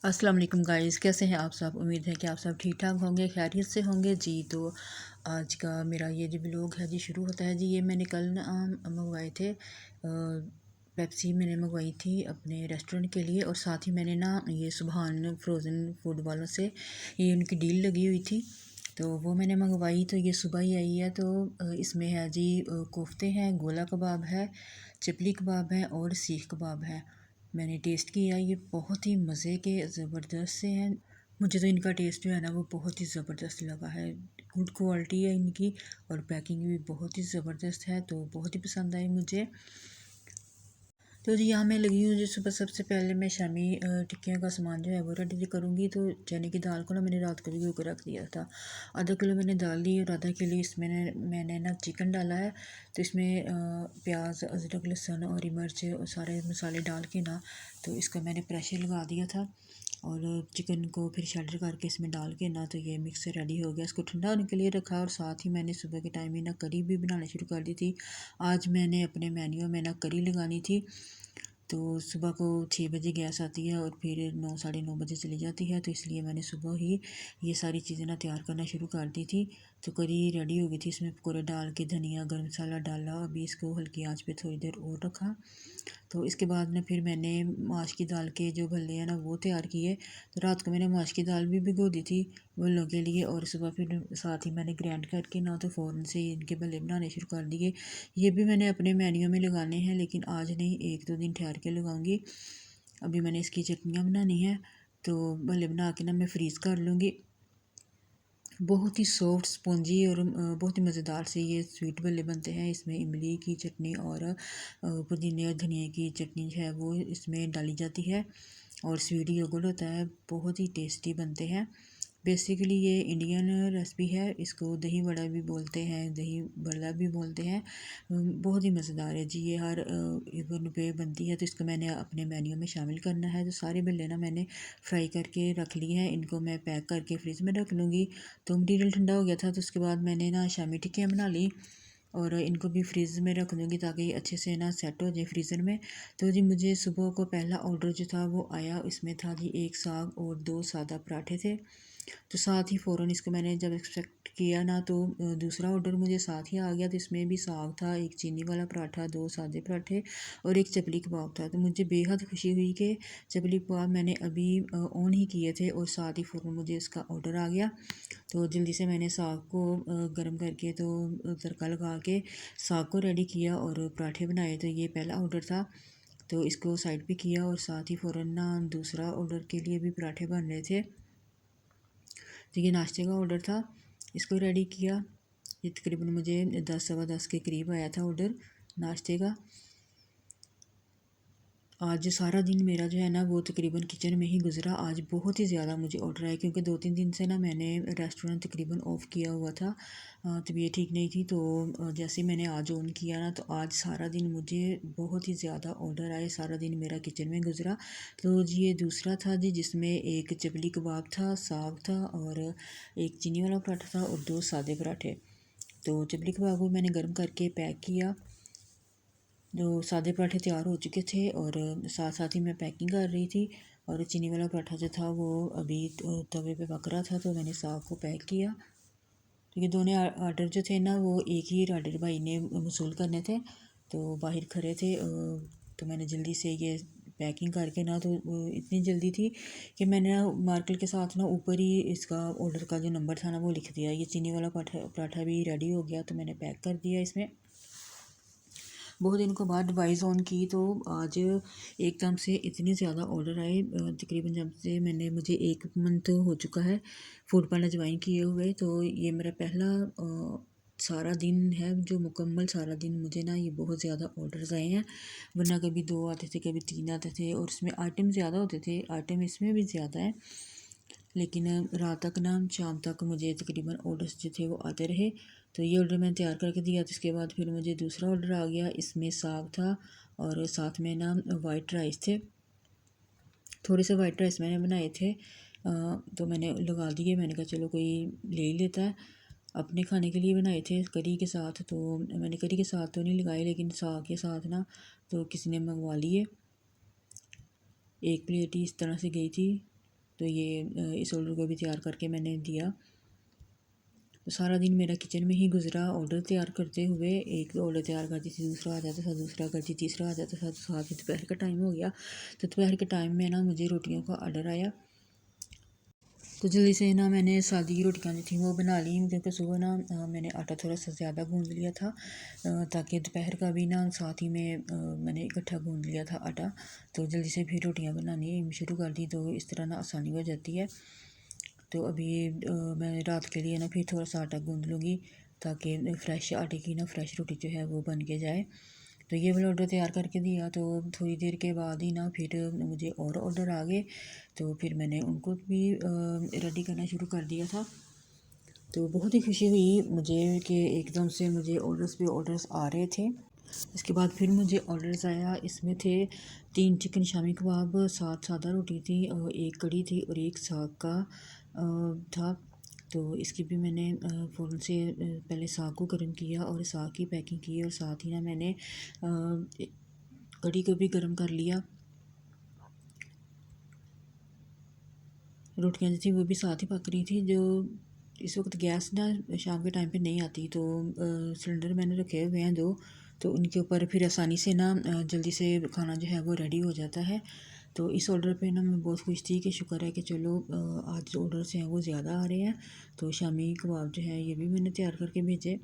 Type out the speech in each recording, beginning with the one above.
अस्सलाम वालेकुम गाइस, कैसे हैं आप सब। उम्मीद है कि आप सब ठीक ठाक होंगे, खैरियत से होंगे जी। तो आज का मेरा ये जो व्लॉग है जी शुरू होता है जी। ये मैंने कल ना मंगवाए थे पेप्सी मैंने मंगवाई थी अपने रेस्टोरेंट के लिए। और साथ ही मैंने ना ये सुबहान फ्रोज़न फूड वालों से ये उनकी डील लगी हुई थी, तो वो मैंने मंगवाई। तो ये सुबह ही आई है। तो इसमें है जी कोफ्ते हैं, गोला कबाब है, चिपली कबाब है और सीख कबाब है। मैंने टेस्ट किया, ये बहुत ही मज़े के ज़बरदस्त से हैं। मुझे तो इनका टेस्ट जो है ना वो बहुत ही ज़बरदस्त लगा है। गुड क्वालिटी है इनकी और पैकिंग भी बहुत ही ज़बरदस्त है, तो बहुत ही पसंद आई मुझे। तो जी यहाँ मैं लगी हूँ जी सुबह। सबसे पहले मैं शामी टिक्कियों का सामान जो है वो रेडी करूँगी। तो चने की दाल को ना मैंने रात को भिगो कर रख दिया था। आधा किलो मैंने दाल ली और आधा किलो इसमें मैंने ना चिकन डाला है। तो इसमें प्याज, अदरक, लहसुन और मिर्च और सारे मसाले डाल के ना तो इसका मैंने प्रेशर लगा दिया था। और चिकन को फिर शैल्डर करके इसमें डाल के ना तो ये मिक्स रेडी हो गया। इसको ठंडा होने के लिए रखा और साथ ही मैंने सुबह के टाइम में ना करी भी बनाना शुरू कर दी थी। आज मैंने अपने मेन्यू में ना करी लगानी थी। तो सुबह को 6 बजे गैस आती है और फिर 9 साढ़े 9 बजे चली जाती है, तो इसलिए मैंने सुबह ही ये सारी चीज़ें ना तैयार करना शुरू कर दी थी। तो करी रेडी हो गई थी। इसमें पकौड़े डाल के धनिया गर्म मसाला डाला। अभी इसको हल्की आंच पे थोड़ी देर और रखा। तो इसके बाद ना फिर मैंने माश की दाल के जो भल्ले हैं ना वो तैयार किए। तो रात को मैंने माश की दाल भी भिगो दी थी भल्लों के लिए और सुबह फिर साथ ही मैंने ग्राइंड करके ना तो फ़ौरन से इनके भल्ले बनाने शुरू कर दिए। ये भी मैंने अपने मेन्यू में लगाने हैं, लेकिन आज नहीं, 1-2 दिन ठहर के लगाऊंगी। अभी मैंने इसकी चटनियाँ बनानी है, तो भल्ले बना के ना मैं फ्रीज़ कर लूँगी। बहुत ही सॉफ्ट स्पॉन्जी और बहुत ही मज़ेदार से ये स्वीट भल्ले बनते हैं। इसमें इमली की चटनी और पुदीने और धनिया की चटनी जो है वो इसमें डाली जाती है और स्वीट योगर्ट होता है। बहुत ही टेस्टी बनते हैं। बेसिकली ये इंडियन रेसिपी है। इसको दही बड़ा भी बोलते हैं, दही बड़ा भी बोलते हैं। बहुत ही मज़ेदार है जी। ये हर इवन पे बनती है, तो इसको मैंने अपने मेन्यू में शामिल करना है। तो सारे भल्ले ना मैंने फ्राई करके रख लिए हैं। इनको मैं पैक करके फ्रिज में रख लूँगी। तो मटीरियल ठंडा हो गया था, तो उसके बाद मैंने ना शामी टिक्कियाँ बना ली और इनको भी फ्रीज़ में रख दूँगी ताकि ये अच्छे से ना सेट हो जाए फ्रीज़र में। तो जी मुझे सुबह को पहला ऑर्डर जो था वो आया। इसमें था जी 1 साग और 2 सादा पराठे थे। तो साथ ही फ़ौरन इसको मैंने जब एक्सपेक्ट किया ना तो दूसरा ऑर्डर मुझे साथ ही आ गया। तो इसमें भी साग था, एक चीनी वाला पराठा, 2 सादे पराठे और एक चपली कबाब था। तो मुझे बेहद खुशी हुई कि चपली कबाब मैंने अभी ऑन ही किए थे और साथ ही फ़ौरन मुझे इसका ऑर्डर आ गया। तो जल्दी से मैंने साग को गर्म करके तो तड़का लगा के साग को रेडी किया और पराठे बनाए। तो ये पहला ऑर्डर था, तो इसको साइड पे किया और साथ ही फ़ौरन ना दूसरा ऑर्डर के लिए भी पराठे बन रहे थे। तो ये नाश्ते का ऑर्डर था, इसको रेडी किया। ये तकरीबन मुझे 10 सवा 10 के करीब आया था ऑर्डर नाश्ते का। आज सारा दिन मेरा जो है ना वो तकरीबन किचन में ही गुज़रा। आज बहुत ही ज़्यादा मुझे ऑर्डर आए क्योंकि 2-3 दिन से ना मैंने रेस्टोरेंट तकरीबन ऑफ़ किया हुआ था। तबीयत ठीक नहीं थी, तो जैसे ही मैंने आज ऑन किया ना तो आज सारा दिन मुझे बहुत ही ज़्यादा ऑर्डर आए। सारा दिन मेरा किचन में गुज़रा। तो जी ये दूसरा था जी, जिसमें एक चपली कबाब था, साग था और एक चीनी वाला पराठा था और 2 सादे पराठे। तो चपली कबाब को मैंने गर्म करके पैक किया। जो सादे पराठे तैयार हो चुके थे और साथ साथ ही मैं पैकिंग कर रही थी। और चीनी वाला पराठा जो था वो अभी तवे पे पक रहा था, तो मैंने साग को पैक किया। तो ये दोनों आर्डर जो थे ना वो एक ही राइडर भाई ने वसूल करने थे, तो बाहर खड़े थे। तो मैंने जल्दी से ये पैकिंग करके ना तो इतनी जल्दी थी कि मैंने ना मार्कर के साथ ना ऊपर ही इसका ऑर्डर का जो नंबर था ना वो लिख दिया। ये चीनी वाला पराठा भी रेडी हो गया, तो मैंने पैक कर दिया इसमें। बहुत दिनों के बाद डिवाइस ऑन की तो आज एकदम से इतने ज़्यादा ऑर्डर आए। तकरीबन जब से मुझे 1 मंथ हो चुका है फूड पांडा ज्वाइन किए हुए। तो ये मेरा पहला सारा दिन है जो मुकम्मल सारा दिन मुझे ना ये बहुत ज़्यादा ऑर्डर्स आए हैं। वरना कभी 2 आते थे, कभी 3 आते थे और इसमें आइटम ज़्यादा होते थे। आइटम इसमें भी ज़्यादा है, लेकिन रात तक ना शाम तक मुझे तकरीबन ऑर्डर्स जो थे वो आते रहे। तो ये ऑर्डर मैंने तैयार करके दिया। तो इसके बाद फिर मुझे दूसरा ऑर्डर आ गया। इसमें साग था और साथ में ना वाइट राइस थे। थोड़े से वाइट राइस मैंने बनाए थे, तो मैंने लगा दिए। मैंने कहा चलो कोई ले ही लेता है। अपने खाने के लिए बनाए थे करी के साथ, तो मैंने करी के साथ तो नहीं लगाए, लेकिन साग के साथ ना तो किसी ने मंगवा लिए। एक प्लेट ही इस तरह से गई थी। तो ये इस ऑर्डर को भी तैयार करके मैंने दिया। तो सारा दिन मेरा किचन में ही गुजरा ऑर्डर तैयार करते हुए। एक ऑर्डर तैयार करती थी, दूसरा आ जाता था, दूसरा करती, तीसरा आ जाता था, तो साथ ही दोपहर का टाइम हो गया। तो दोपहर के टाइम में ना मुझे रोटियों का ऑर्डर आया, तो जल्दी से ना मैंने सादी की रोटियाँ जो थी वो बना ली, क्योंकि सुबह ना मैंने आटा थोड़ा सा ज़्यादा गूँध लिया था, ताकि दोपहर का भी ना साथ ही में मैंने इकट्ठा गूँध लिया था आटा। तो जल्दी से फिर रोटियाँ बनानी शुरू कर दी, तो इस तरह ना आसानी हो जाती है। तो अभी मैं रात के लिए ना फिर थोड़ा सा आटा गूँध लूँगी, ताकि फ्रेश आटे की ना फ्रेश रोटी जो है वो बन के जाए। तो ये वाला ऑर्डर तैयार करके दिया, तो थोड़ी देर के बाद ही ना फिर मुझे और ऑर्डर आ गए, तो फिर मैंने उनको भी रेडी करना शुरू कर दिया था। तो बहुत ही खुशी हुई मुझे कि एकदम से मुझे ऑर्डर्स पे ऑर्डर्स आ रहे थे। इसके बाद फिर मुझे ऑर्डर्स आया, इसमें थे 3 चिकन शामी कबाब, 7 सादा रोटी थी, 1 कड़ी थी और 1 साग का था। तो इसकी भी मैंने फ़ौरन से पहले साग को गर्म किया और साग की पैकिंग की, और साथ ही ना मैंने कड़ी को भी गर्म कर लिया। रोटियां जो थी वो भी साथ ही पक रही थी। जो इस वक्त गैस ना शाम के टाइम पे नहीं आती, तो सिलेंडर मैंने रखे हुए हैं 2, तो उनके ऊपर फिर आसानी से ना जल्दी से खाना जो है वो रेडी हो जाता है। तो इस ऑर्डर पे ना मैं बहुत खुश थी कि शुक्र है कि चलो आज जो ऑर्डर्स हैं वो ज़्यादा आ रहे हैं। तो शामी कबाब जो है ये भी मैंने तैयार करके भेजे।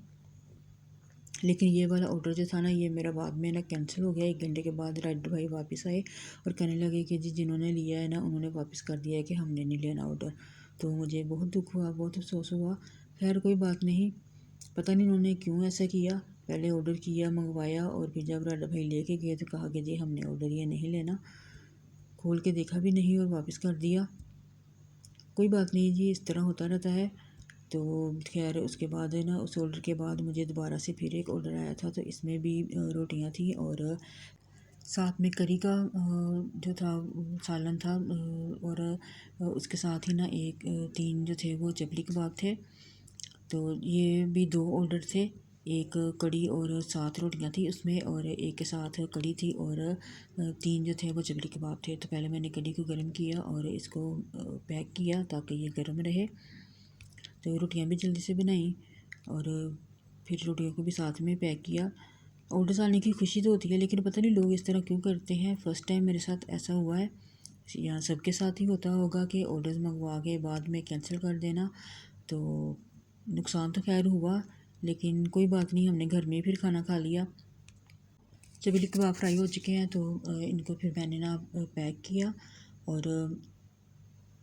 लेकिन ये वाला ऑर्डर जो था ना ये मेरा बाद में ना कैंसिल हो गया। 1 घंटे के बाद राइडर भाई वापस आए और कहने लगे कि जी जिन्होंने लिया है ना उन्होंने वापस कर दिया है कि हमने नहीं लेना ऑर्डर। तो मुझे बहुत दुख हुआ, बहुत अफसोस हुआ। खैर कोई बात नहीं, पता नहीं उन्होंने क्यों ऐसा किया। पहले ऑर्डर किया, मंगवाया, और फिर जब राइडर भाई लेके गए तो कहा कि जी हमने ऑर्डर ये नहीं लेना। खोल के देखा भी नहीं और वापस कर दिया। कोई बात नहीं जी, इस तरह होता रहता है। तो खैर उसके बाद है ना, उस ऑर्डर के बाद मुझे दोबारा से फिर एक ऑर्डर आया था, तो इसमें भी रोटियां थी और साथ में करी का जो था सालन था, और उसके साथ ही ना 3 जो थे वो चपली कबाब थे। तो ये भी 2 ऑर्डर थे, एक कड़ी और 7 रोटियां थी उसमें, और एक के साथ कड़ी थी और 3 जो थे वो चपली कबाब थे। तो पहले मैंने कड़ी को गर्म किया और इसको पैक किया ताकि ये गर्म रहे। तो रोटियां भी जल्दी से बनाई और फिर रोटियों को भी साथ में पैक किया। ऑर्डर्स आने की खुशी तो होती है, लेकिन पता नहीं लोग इस तरह क्यों करते हैं। फ़र्स्ट टाइम मेरे साथ ऐसा हुआ है, या सबके साथ ही होता होगा कि ऑर्डर्स मंगवा के बाद में कैंसिल कर देना। तो नुकसान तो खैर हुआ, लेकिन कोई बात नहीं, हमने घर में फिर खाना खा लिया। चबली कबाब फ्राई हो चुके हैं, तो इनको फिर मैंने ना पैक किया, और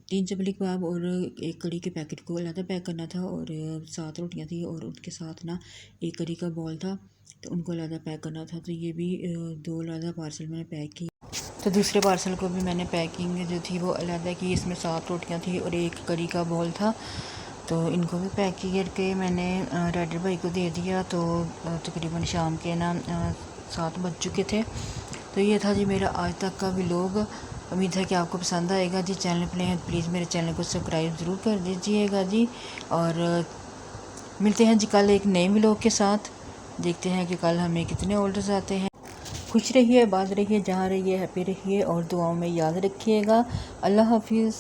3 चपली कबाब और 1 कड़ी के पैकेट को अलग पैक करना था, और 7 रोटियां थी और उनके साथ ना 1 कड़ी का बॉल था, तो उनको अलग पैक करना था। तो ये भी 2 अलग पार्सल मैंने पैक की। तो दूसरे पार्सल को भी मैंने पैकिंग जो थी वो अलग की, इसमें 7 रोटियां थी और 1 कड़ी का बॉल था। तो इनको भी पैक करके मैंने राइडर भाई को दे दिया। तो तकरीबन शाम के ना 7 बज चुके थे। तो ये था जी मेरा आज तक का व्लॉग। उम्मीद है कि आपको पसंद आएगा जी। चैनल पे हैं प्लीज़ मेरे चैनल को सब्सक्राइब ज़रूर कर दीजिएगा जी। और मिलते हैं जी कल एक नए व्लॉग के साथ। देखते हैं कि कल हमें कितने ऑर्डर्स आते हैं। खुश रहिए, आबाद रहिए, जहाँ रहिए हैप्पी रहिए, और दुआओं में याद रखिएगा। अल्लाह हाफिज़।